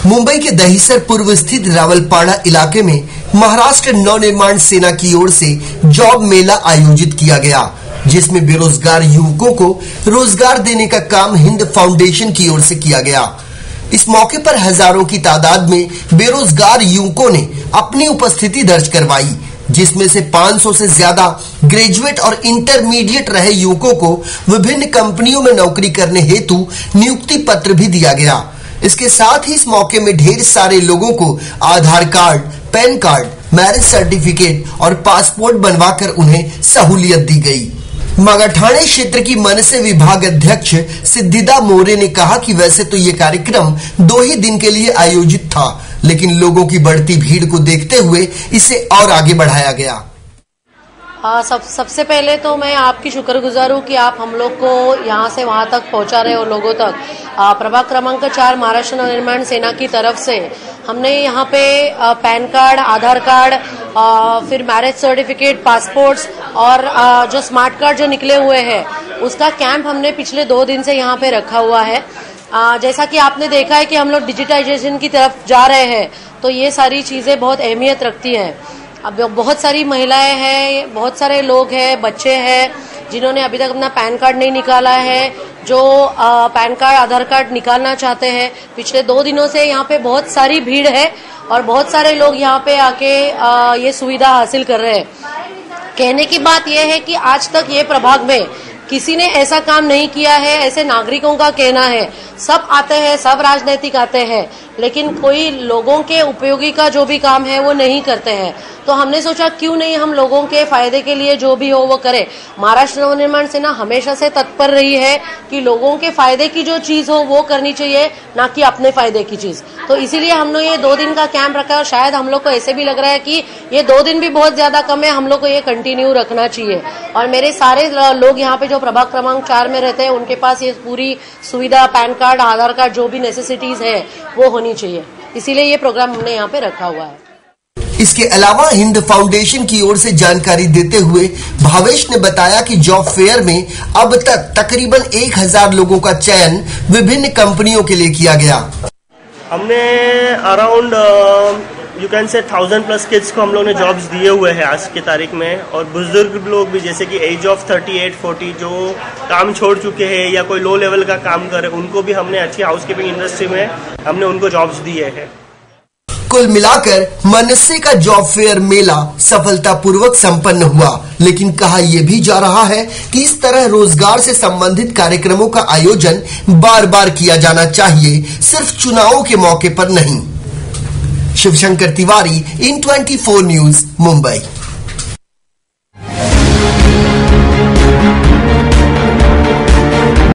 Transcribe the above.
मुंबई के दहिसर पूर्व स्थित रावलपाड़ा इलाके में महाराष्ट्र नवनिर्माण सेना की ओर से जॉब मेला आयोजित किया गया, जिसमें बेरोजगार युवकों को रोजगार देने का काम हिंद फाउंडेशन की ओर से किया गया। इस मौके पर हजारों की तादाद में बेरोजगार युवकों ने अपनी उपस्थिति दर्ज करवाई, जिसमें से 500 से ज्यादा ग्रेजुएट और इंटरमीडिएट रहे युवकों को विभिन्न कंपनियों में नौकरी करने हेतु नियुक्ति पत्र भी दिया गया। इसके साथ ही इस मौके में ढेर सारे लोगों को Aadhaar card, PAN card, marriage certificate और पासपोर्ट बनवाकर उन्हें सहूलियत दी गई। मागाठाणे क्षेत्र की मनसे विभाग अध्यक्ष सिद्धिदा मोरे ने कहा कि वैसे तो ये कार्यक्रम 2 ही दिन के लिए आयोजित था, लेकिन लोगों की बढ़ती भीड़ को देखते हुए इसे और आगे बढ़ाया गया। सबसे पहले तो मैं आपकी शुक्रगुजार हूँ कि आप हम लोग को यहाँ से वहाँ तक पहुँचा रहे हो लोगों तक। प्रभाग क्रमांक 4 महाराष्ट्र नवनिर्माण सेना की तरफ से हमने यहाँ पे पैन कार्ड, आधार कार्ड, फिर मैरिज सर्टिफिकेट, पासपोर्ट्स और जो स्मार्ट कार्ड जो निकले हुए हैं उसका कैंप हमने पिछले 2 दिन से यहाँ पे रखा हुआ है। जैसा कि आपने देखा है कि हम लोग डिजिटाइजेशन की तरफ जा रहे हैं, तो ये सारी चीज़ें बहुत अहमियत रखती हैं। अब बहुत सारी महिलाएं हैं, बहुत सारे लोग हैं, बच्चे हैं जिन्होंने अभी तक अपना पैन कार्ड नहीं निकाला है, जो पैन कार्ड, आधार कार्ड निकालना चाहते हैं। पिछले 2 दिनों से यहाँ पे बहुत सारी भीड़ है और बहुत सारे लोग यहाँ पे आके ये सुविधा हासिल कर रहे हैं। कहने की बात यह है कि आज तक ये प्रभाग में किसी ने ऐसा काम नहीं किया है, ऐसे नागरिकों का कहना है। सब आते हैं, सब राजनीतिक आते हैं, लेकिन कोई लोगों के उपयोगी का जो भी काम है वो नहीं करते हैं। तो हमने सोचा क्यों नहीं हम लोगों के फायदे के लिए जो भी हो वो करें। महाराष्ट्र नवनिर्माण सेना हमेशा से तत्पर रही है कि लोगों के फायदे की जो चीज हो वो करनी चाहिए, ना कि अपने फायदे की चीज। तो इसीलिए हमने ये 2 दिन का कैंप रखा है और शायद हम लोग को ऐसे भी लग रहा है कि ये 2 दिन भी बहुत ज्यादा कम है, हम लोग को ये कंटिन्यू रखना चाहिए। और मेरे सारे लोग यहाँ पे जो प्रभाग क्रमांक 4 में रहते हैं उनके पास ये पूरी सुविधा, पैन कार्ड, आधार कार्ड, जो भी नेसेसिटीज है वो होनी चाहिए। इसीलिए ये प्रोग्राम हमने यहाँ पे रखा हुआ है। इसके अलावा हिंद फाउंडेशन की ओर से जानकारी देते हुए भावेश ने बताया कि जॉब फेयर में अब तक तकरीबन 1000 लोगों का चयन विभिन्न कंपनियों के लिए किया गया। हमने around you can say 1000+ kids को हम लोगों ने जॉब्स दिए हुए हैं आज की तारीख में। और बुजुर्ग लोग भी, जैसे कि एज ऑफ 38-40 जो काम छोड़ चुके हैं या कोई लो लेवल का काम करे, उनको भी हमने अच्छी हाउसकीपिंग इंडस्ट्री में हमने उनको जॉब्स दिए हैं। कुल मिलाकर मनसे का जॉब फेयर मेला सफलतापूर्वक संपन्न हुआ, लेकिन कहा यह भी जा रहा है कि इस तरह रोजगार से संबंधित कार्यक्रमों का आयोजन बार बार किया जाना चाहिए, सिर्फ चुनावों के मौके पर नहीं। शिवशंकर तिवारी, इन 24 न्यूज, मुंबई।